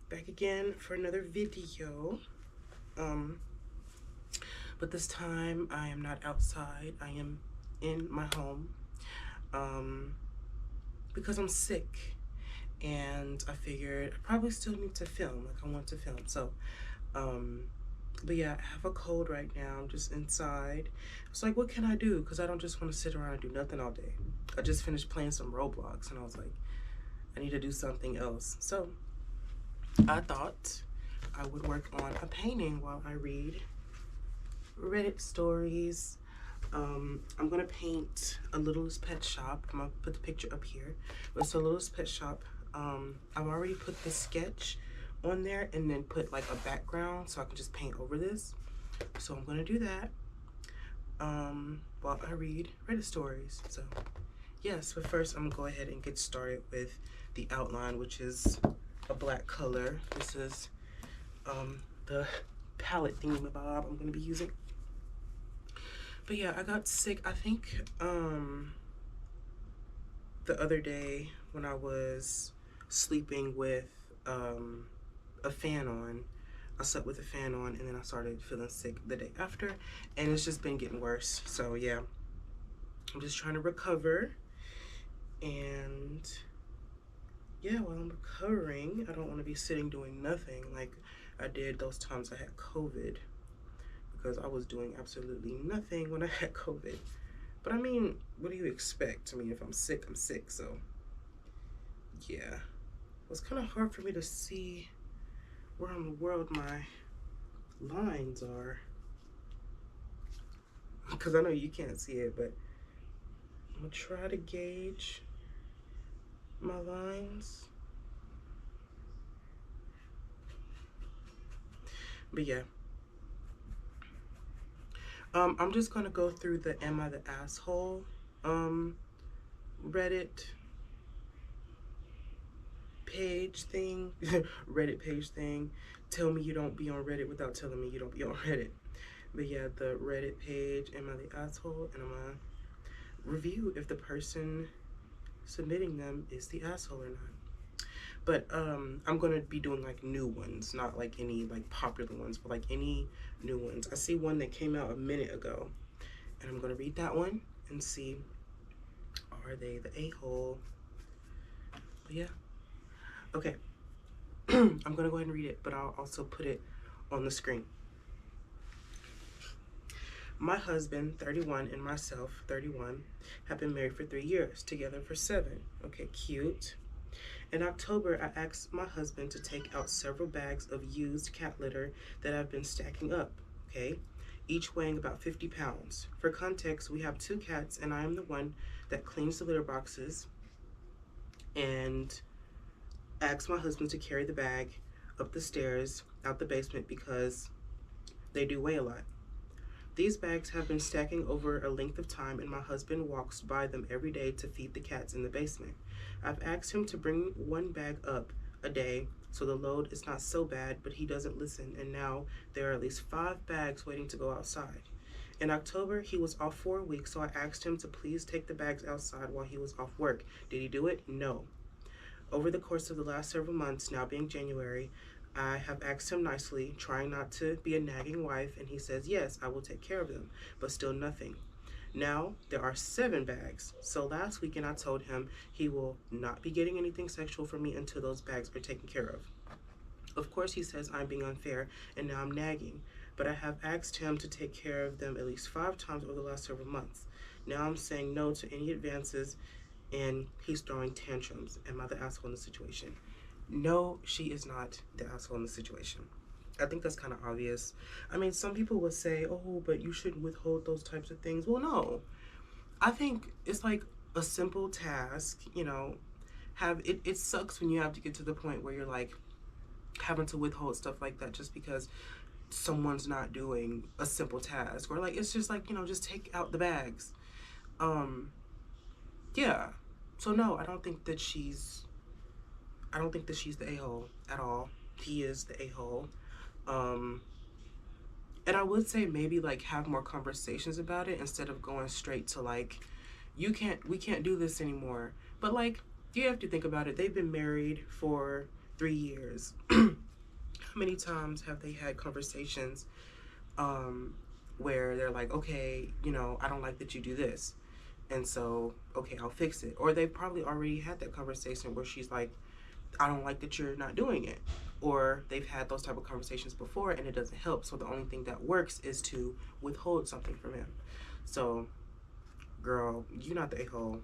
Back again for another video. Um, but this time I am not outside. I am in my home. Um, because I'm sick and I figured I probably still need to film. Like I want to film. Um, but yeah, I have a cold right now. I'm just inside. It's like, what can I do? Because I don't just want to sit around and do nothing all day. I just finished playing some Roblox and I was like, I need to do something else. So I thought I would work on a painting while I read Reddit stories. I'm gonna paint a Littlest Pet Shop. I'm gonna put the picture up here. It's a Littlest Pet Shop. I've already put the sketch on there and then put like a background so I can just paint over this. So I'm gonna do that while I read Reddit stories. So yes, but first I'm gonna go ahead and get started with the outline, which is a black color. This is the palette thingamabob I'm gonna be using. But yeah, I got sick, I think, the other day when I was sleeping with a fan on. I slept with a fan on and then I started feeling sick the day after, and it's just been getting worse. So yeah, I'm just trying to recover. And yeah, while I'm recovering, I don't want to be sitting doing nothing like I did those times I had COVID, because I was doing absolutely nothing when I had COVID. But I mean, what do you expect? I mean, if I'm sick, I'm sick. So yeah, it was kind of hard for me to see where in the world my lines are, because I know you can't see it, but I'm gonna try to gauge my lines. But yeah, I'm just gonna go through the Am I the Asshole Reddit page thing. Reddit page thing. Tell me you don't be on Reddit without telling me you don't be on Reddit. But yeah, the Reddit page, Am I the Asshole? And I'm gonna review if the person submitting them is the asshole or not. But I'm gonna be doing like new ones, not like any like popular ones, but like any new ones. I see one that came out a minute ago, and I'm gonna read that one and see, are they the a-hole? But yeah, okay. I'm gonna go ahead and read it, but I'll also put it on the screen. My husband, 31, and myself, 31, have been married for 3 years, together for 7. Okay, cute. In October, I asked my husband to take out several bags of used cat litter that I've been stacking up, okay, each weighing about 50 pounds. For context, we have 2 cats, and I am the one that cleans the litter boxes, and asked my husband to carry the bag up the stairs out the basement because they do weigh a lot. These bags have been stacking over a length of time, and my husband walks by them every day to feed the cats in the basement. I've asked him to bring 1 bag up a day so the load is not so bad, but he doesn't listen, and now there are at least 5 bags waiting to go outside. In October, he was off for a week, so I asked him to please take the bags outside while he was off work. Did he do it? No. Over the course of the last several months, now being January, I have asked him nicely, trying not to be a nagging wife, and he says, yes, I will take care of them, but still nothing. Now, there are 7 bags, so last weekend I told him he will not be getting anything sexual from me until those bags are taken care of. Of course, he says I'm being unfair, and now I'm nagging, but I have asked him to take care of them at least 5 times over the last several months. Now I'm saying no to any advances, and he's throwing tantrums. Am I the asshole in the situation? No, she is not the asshole in the situation. I think that's kind of obvious. I mean, some people would say, oh, but you shouldn't withhold those types of things. Well, no. I think it's like a simple task, you know. It sucks when you have to get to the point where you're like having to withhold stuff like that just because someone's not doing a simple task. Or like, it's just like, you know, just take out the bags. Yeah. So no, I don't think that she's the a-hole at all. He is the a-hole. And I would say maybe like have more conversations about it instead of going straight to like, we can't do this anymore. But like, you have to think about it. They've been married for 3 years. How many times have they had conversations um, where they're like, okay, you know, I don't like that you do this. And so, okay, I'll fix it. Or they've probably already had that conversation where she's like, I don't like that you're not doing it. Or they've had those type of conversations before and it doesn't help. So the only thing that works is to withhold something from him. So, girl, you're not the a-hole.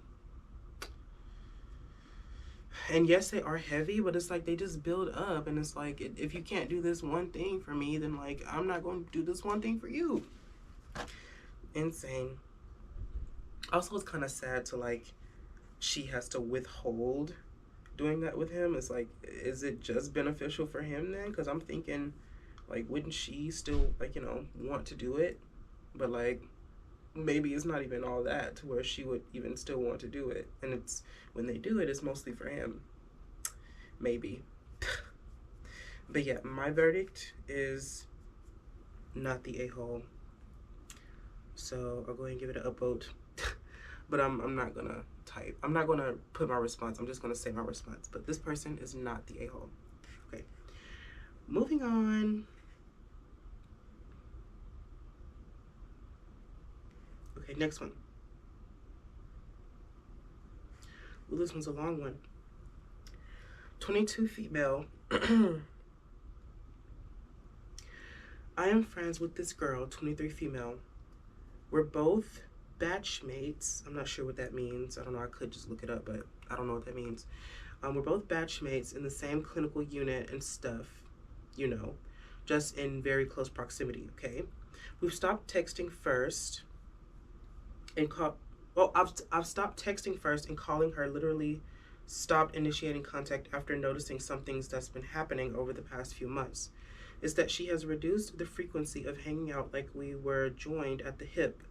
And yes, they are heavy, but it's like they just build up. And it's like, if you can't do this one thing for me, then like, I'm not going to do this one thing for you. Insane. Also, it's kind of sad to like, she has to withhold doing that with him. It's like, is it just beneficial for him then? Because I'm thinking, like, wouldn't she still, like, you know, want to do it? But like, maybe it's not even all that to where she would even still want to do it. And it's, when they do it, it's mostly for him. Maybe. But yeah, my verdict is not the a-hole. So I'll go ahead and give it an upvote. But I'm not gonna type. I'm not gonna put my response. I'm just gonna say my response. But this person is not the a-hole. Okay. Moving on. Okay, next one. Well, this one's a long one. 22 female. I am friends with this girl, 23 female. We're both batchmates. I'm not sure what that means. I don't know. I could just look it up, but I don't know what that means. We're both batchmates in the same clinical unit and stuff, you know, just in very close proximity, okay? We've stopped texting first and I've stopped texting first and calling her, literally stopped initiating contact after noticing some things that's been happening over the past few months. Is that she has reduced the frequency of hanging out like we were joined at the hip.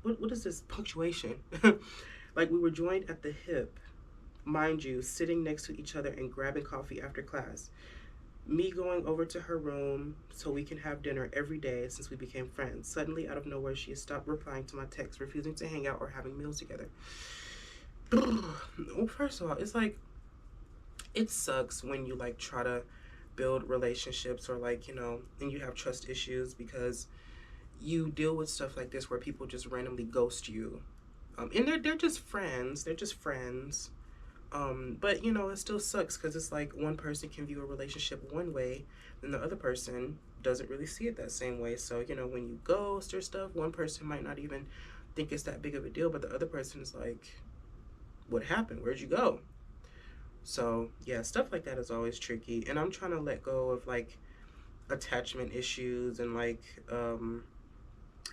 What is this punctuation? Like we were joined at the hip, mind you, sitting next to each other and grabbing coffee after class. Me going over to her room so we can have dinner every day since we became friends. Suddenly, out of nowhere, she has stopped replying to my texts, refusing to hang out or having meals together. Well, first of all, it's like, it sucks when you like try to build relationships or like, you know, and you have trust issues because you deal with stuff like this where people just randomly ghost you. And they're just friends. They're just friends. But you know, it still sucks because it's like one person can view a relationship one way, and the other person doesn't really see it that same way. So, you know, when you ghost or stuff, one person might not even think it's that big of a deal, but the other person is like, what happened? Where'd you go? So, yeah, stuff like that is always tricky. And I'm trying to let go of like attachment issues and like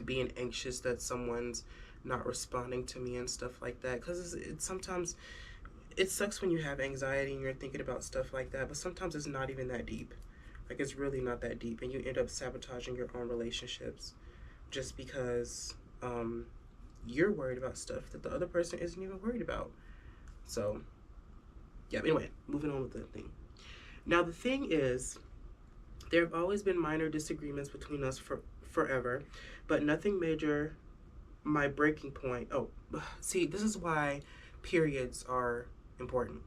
being anxious that someone's not responding to me and stuff like that. Because it's sometimes it sucks when you have anxiety and you're thinking about stuff like that, but sometimes it's not even that deep. Like, it's really not that deep, and you end up sabotaging your own relationships just because you're worried about stuff that the other person isn't even worried about. So, yeah, anyway, moving on with the thing. Now, the thing is, there have always been minor disagreements between us for forever, but nothing major. My breaking point. Oh, see, this is why periods are important.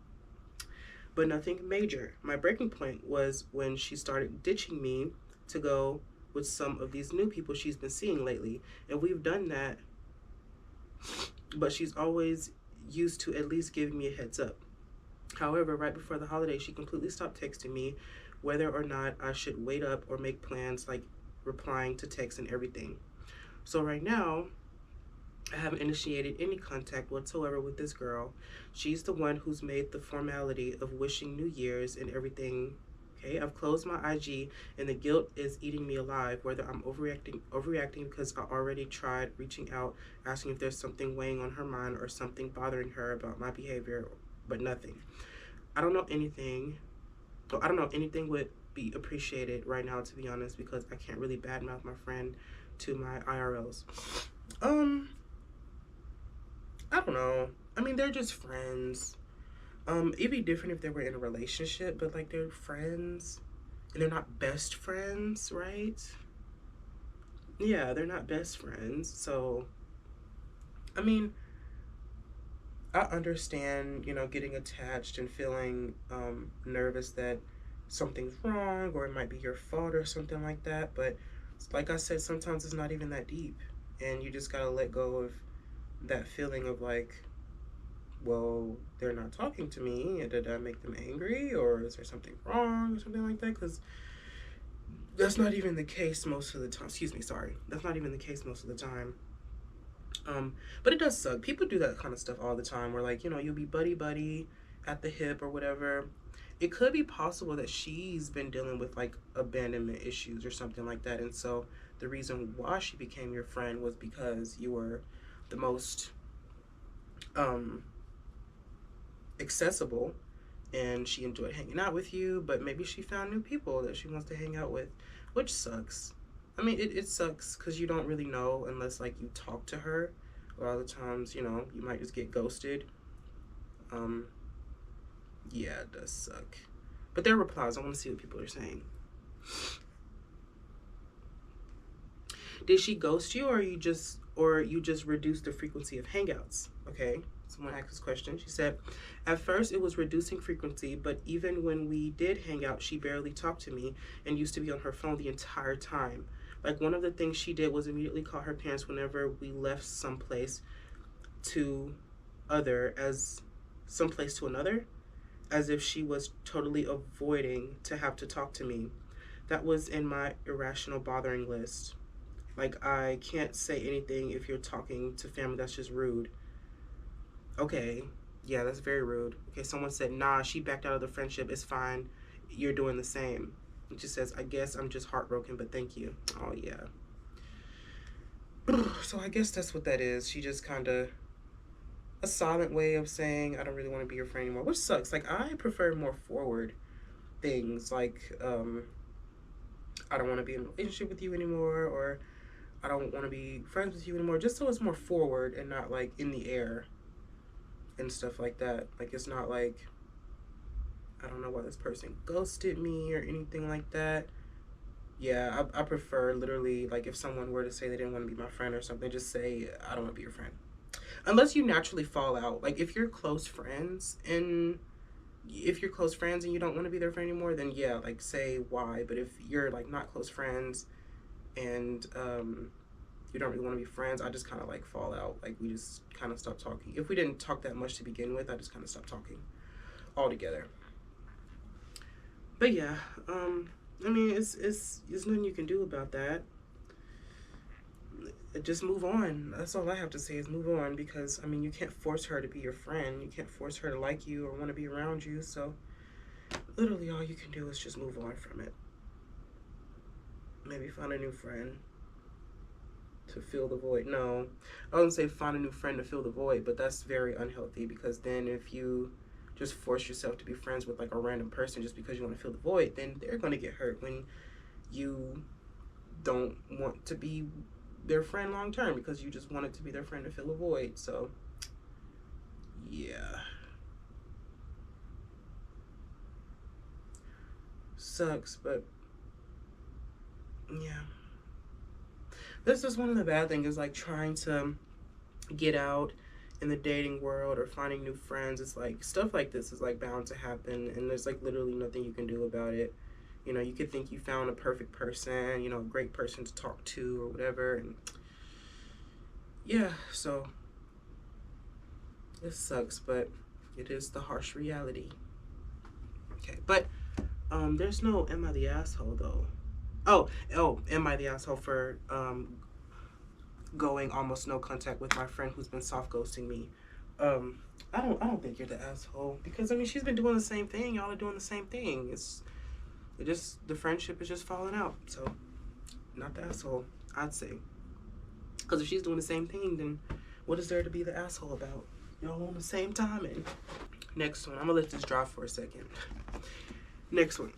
But nothing major. My breaking point was when she started ditching me to go with some of these new people she's been seeing lately. And we've done that, but she's always used to at least giving me a heads up. However, right before the holiday, she completely stopped texting me whether or not I should wait up or make plans, like replying to texts and everything. So right now, I haven't initiated any contact whatsoever with this girl. She's the one who's made the formality of wishing New Year's and everything. Okay, I've closed my IG and the guilt is eating me alive, whether I'm overreacting because I already tried reaching out, asking if there's something weighing on her mind or something bothering her about my behavior, but nothing. I don't know anything. I don't know anything would be appreciated right now, to be honest, because I can't really badmouth my friend to my IRLs. I don't know. I mean, they're just friends. It'd be different if they were in a relationship, but like they're friends and they're not best friends, right? Yeah, they're not best friends. So, I mean, I understand, you know, getting attached and feeling nervous that something's wrong or it might be your fault or something like that. But like I said, sometimes it's not even that deep. And you just gotta let go of that feeling of like, well, they're not talking to me. Did I make them angry? Or is there something wrong or something like that? Because that's not even the case most of the time. Excuse me, sorry. That's not even the case most of the time. But it does suck. People do that kind of stuff all the time where, like, you'll be buddy buddy at the hip or whatever. It could be possible that she's been dealing with like abandonment issues or something like that. And so the reason why she became your friend was because you were the most accessible and she enjoyed hanging out with you, but maybe she found new people that she wants to hang out with, which sucks. I mean, it sucks because you don't really know unless like you talk to her. A lot of the times, you might just get ghosted. Yeah, it does suck. But their replies, I want to see what people are saying. Did she ghost you, or you just reduced the frequency of hangouts? Okay, someone asked this question. She said, at first it was reducing frequency, but even when we did hang out, she barely talked to me and used to be on her phone the entire time. Like, one of the things she did was immediately call her parents whenever we left someplace to another, as if she was totally avoiding to have to talk to me. That was in my irrational bothering list. Like, I can't say anything if you're talking to family. That's just rude. Okay, yeah, that's very rude. Okay, someone said, nah, she backed out of the friendship. It's fine. You're doing the same. It just says, I guess I'm just heartbroken, but thank you. Oh, yeah. So I guess that's what that is. She just kind of a silent way of saying, I don't really want to be your friend anymore, which sucks. Like, I prefer more forward things. Like, I don't want to be in a relationship with you anymore, or I don't want to be friends with you anymore, just so it's more forward and not like in the air and stuff like that. Like, it's not like, I don't know why this person ghosted me or anything like that. Yeah, I prefer literally, like, if someone were to say they didn't want to be my friend or something, just say, I don't want to be your friend. Unless you naturally fall out. Like, if you're close friends and you don't want to be their friend anymore, then yeah, like, say why. But if you're like not close friends and you don't really want to be friends, I just kind of like fall out. Like, we just kind of stop talking. If we didn't talk that much to begin with, I just kind of stopped talking altogether. But yeah, I mean, it's nothing you can do about that. Just move on. That's all I have to say is move on, because I mean, you can't force her to be your friend. You can't force her to like you or want to be around you. So literally all you can do is just move on from it. Maybe find a new friend to fill the void. No, I wouldn't say find a new friend to fill the void, but that's very unhealthy, because then if you just force yourself to be friends with like a random person just because you want to fill the void, then they're going to get hurt when you don't want to be their friend long term, because you just wanted to be their friend to fill a void. So yeah, sucks, but yeah, this is one of the bad things, is like trying to get out in the dating world or finding new friends. It's like stuff like this is like bound to happen, and there's like literally nothing you can do about it. You could think you found a perfect person, a great person to talk to or whatever, and yeah, so it sucks, but it is the harsh reality. Okay, but there's no am I the asshole though? Oh, am I the asshole for going almost no contact with my friend who's been soft ghosting me? I don't think you're the asshole, because I mean, she's been doing the same thing. Y'all are doing the same thing. The friendship is just falling out. So not the asshole, I'd say. Because if she's doing the same thing, then what is there to be the asshole about? Y'all on the same timing. Next one. I'm gonna let this dry for a second. Next one.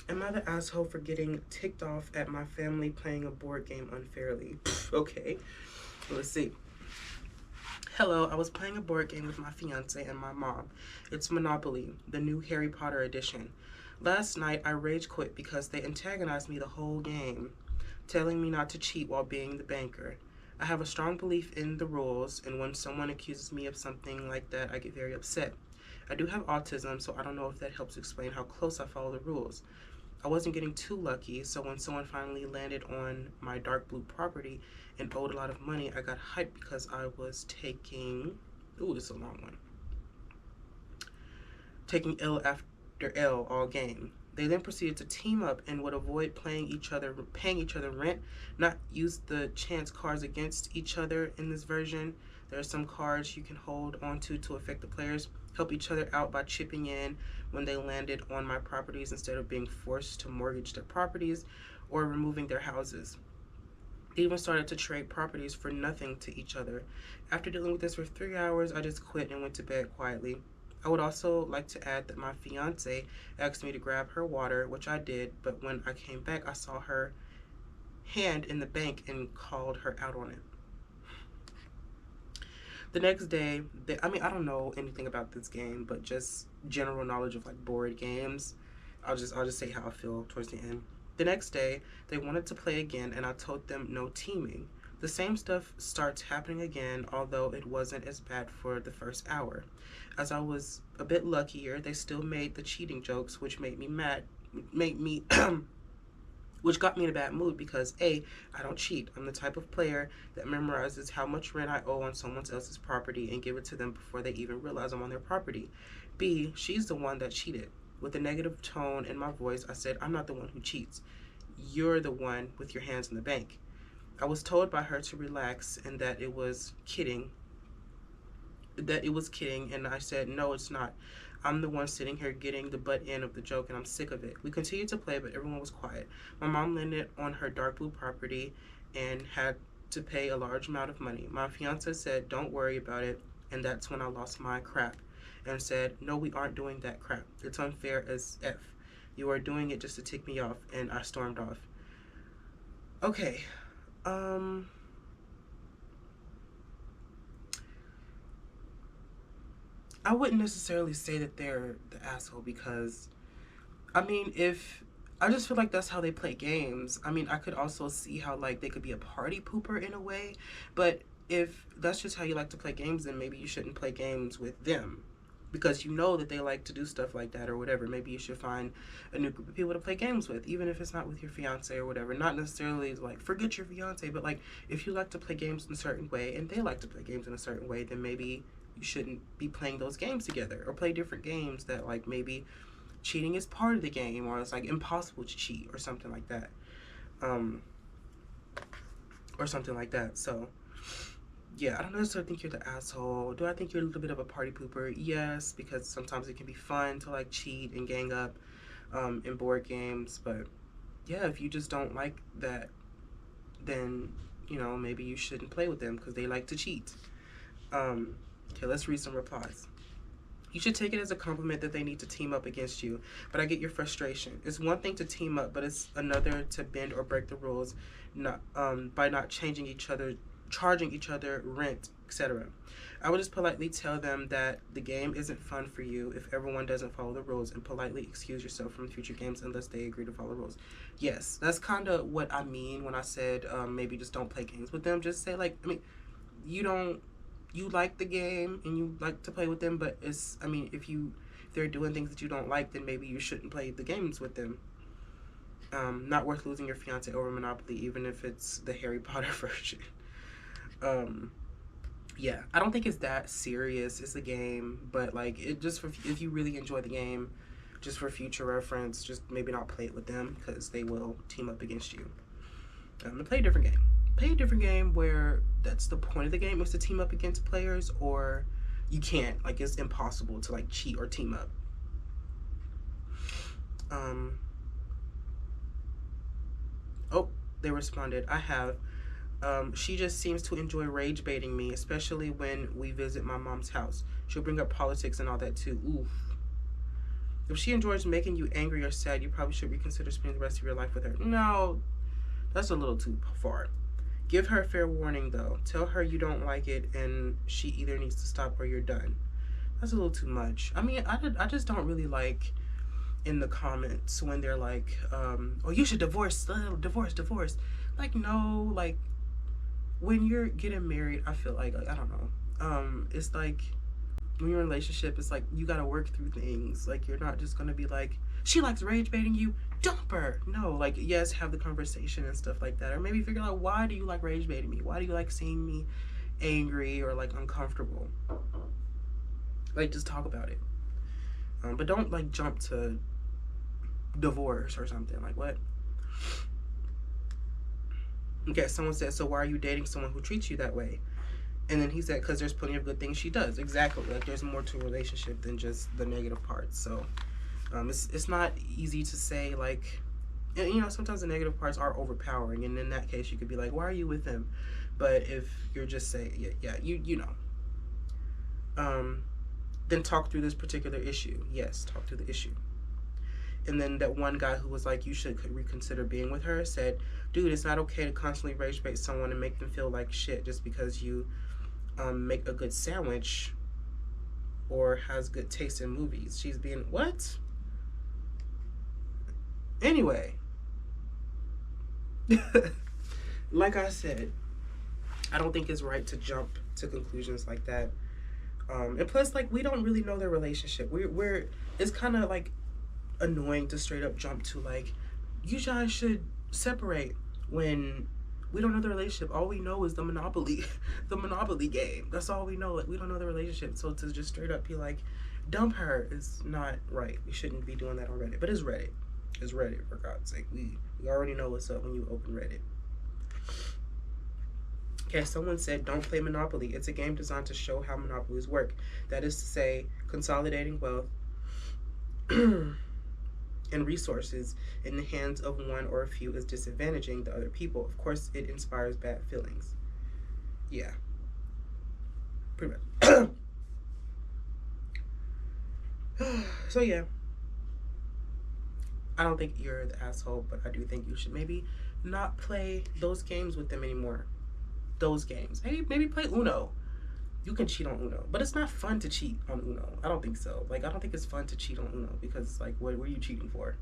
Am I the asshole for getting ticked off at my family playing a board game unfairly? Okay, let's see. Hello, I was playing a board game with my fiance and my mom. It's Monopoly, the new Harry Potter edition. Last night, I rage quit because they antagonized me the whole game, telling me not to cheat while being the banker. I have a strong belief in the rules, and when someone accuses me of something like that, I get very upset. I do have autism, so I don't know if that helps explain how close I follow the rules. I wasn't getting too lucky, so when someone finally landed on my dark blue property and owed a lot of money, I got hyped because I was taking, ooh, this is a long one, taking L after L all game. They then proceeded to team up and would avoid paying each other rent, not use the chance cards against each other in this version. There are some cards you can hold onto to affect the players, help each other out by chipping in when they landed on my properties instead of being forced to mortgage their properties or removing their houses. They even started to trade properties for nothing to each other. After dealing with this for 3 hours, I just quit and went to bed quietly. I would also like to add that my fiance asked me to grab her water, which I did, but when I came back, I saw her hand in the bank and called her out on it. The next day, I don't know anything about this game, but just general knowledge of like board games. I'll just say how I feel towards the end. The next day, they wanted to play again, and I told them no teaming. The same stuff starts happening again, although it wasn't as bad for the first hour. As I was a bit luckier, they still made the cheating jokes, which made me mad, which got me in a bad mood because A, I don't cheat. I'm the type of player that memorizes how much rent I owe on someone else's property and give it to them before they even realize I'm on their property. B, she's the one that cheated. With a negative tone in my voice, I said, I'm not the one who cheats. You're the one with your hands in the bank. I was told by her to relax and that it was kidding. And I said, no, it's not. I'm the one sitting here getting the butt end of the joke, and I'm sick of it. We continued to play, but everyone was quiet. My mom landed on her dark blue property and had to pay a large amount of money. My fiance said, don't worry about it, and that's when I lost my crap and said, no, we aren't doing that crap. It's unfair as F. You are doing it just to tick me off, and I stormed off. Okay, I wouldn't necessarily say that they're the asshole because, if I just feel like that's how they play games. I could also see how like they could be a party pooper in a way, but if that's just how you like to play games, then maybe you shouldn't play games with them because you know that they like to do stuff like that or whatever. Maybe you should find a new group of people to play games with, even if it's not with your fiance or whatever. Not necessarily like forget your fiance, but like if you like to play games in a certain way and they like to play games in a certain way, then maybe you shouldn't be playing those games together or play different games that like maybe cheating is part of the game or it's like impossible to cheat or something like that. So yeah, I don't necessarily think you're the asshole. Do I think you're a little bit of a party pooper? Yes, because sometimes it can be fun to like cheat and gang up in board games. But yeah, if you just don't like that, then maybe you shouldn't play with them because they like to cheat. Okay, let's read some replies. You should take it as a compliment that they need to team up against you, but I get your frustration. It's one thing to team up, but it's another to bend or break the rules, by not charging each other rent, etc. I would just politely tell them that the game isn't fun for you if everyone doesn't follow the rules, and politely excuse yourself from future games unless they agree to follow the rules. Yes, that's kind of what I mean when I said maybe just don't play games with them. Just say like, you like the game and you like to play with them, but if they're doing things that you don't like, then maybe you shouldn't play the games with them. Not worth losing your fiance over Monopoly, even if it's the Harry Potter version. Yeah, I don't think it's that serious. It's a game, but like if you really enjoy the game, just for future reference, just maybe not play it with them because they will team up against you. Play a different game. Play a different game where that's the point of the game is to team up against players, or you can't, like it's impossible to like cheat or team up. Oh, they responded, I have. She just seems to enjoy rage baiting me, especially when we visit my mom's house. She'll bring up politics and all that too. Oof. If she enjoys making you angry or sad, you probably should reconsider spending the rest of your life with her. No, that's a little too far. Give her a fair warning though. Tell her you don't like it and she either needs to stop or you're done. That's a little too much. I just don't really like in the comments when they're like, oh, you should divorce. Like, no, like when you're getting married, I feel like I don't know. It's like when you're in a relationship, it's like you gotta work through things. Like you're not just gonna be like, she likes rage baiting you, dump her. No, like yes, have the conversation and stuff like that. Or maybe figure out, why do you like rage baiting me? Why do you like seeing me angry or like uncomfortable? Like just talk about it. But don't like jump to divorce or something. Like what? Okay, someone said, so why are you dating someone who treats you that way? And then he said, because there's plenty of good things she does. Exactly. Like there's more to a relationship than just the negative parts. So it's not easy to say, like, and, you know, sometimes the negative parts are overpowering. And in that case, you could be like, why are you with him? But if you're just saying, yeah, you know, then talk through this particular issue. Yes, talk through the issue. And then that one guy who was like, you should reconsider being with her, said, dude, it's not okay to constantly rage bait someone and make them feel like shit just because you make a good sandwich or has good taste in movies. She's being, what? Anyway, like I said, I don't think it's right to jump to conclusions like that. And plus, like, we don't really know their relationship. We're it's kind of like annoying to straight up jump to like, you guys should separate when we don't know the relationship. All we know is the monopoly the monopoly game. That's all we know. Like we don't know the relationship. So to just straight up be like, dump her is not right. We shouldn't be doing that on Reddit. But it's Reddit. It's Reddit, for God's sake. We already know what's up when you open Reddit. Okay, someone said, don't play Monopoly. It's a game designed to show how monopolies work. That is to say, consolidating wealth and resources in the hands of one or a few is disadvantaging the other people. Of course, it inspires bad feelings. Yeah. Pretty much. So, yeah. I don't think you're the asshole, but I do think you should maybe not play those games with them anymore. Those games. Maybe play Uno. You can cheat on Uno, but it's not fun to cheat on Uno. I don't think so. Like, I don't think it's fun to cheat on Uno because, like, what are you cheating for?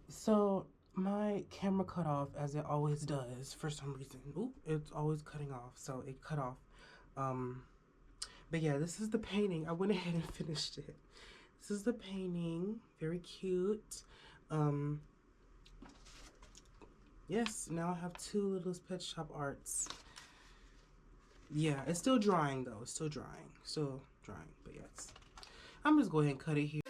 So, my camera cut off as it always does for some reason. Oop, it's always cutting off, so it cut off. But yeah, this is the painting. I went ahead and finished it. This is the painting. Very cute. Yes, now I have two Littlest Pet Shop arts. Yeah, it's still drying though. It's still drying. But yes. I'm just going to go ahead and cut it here.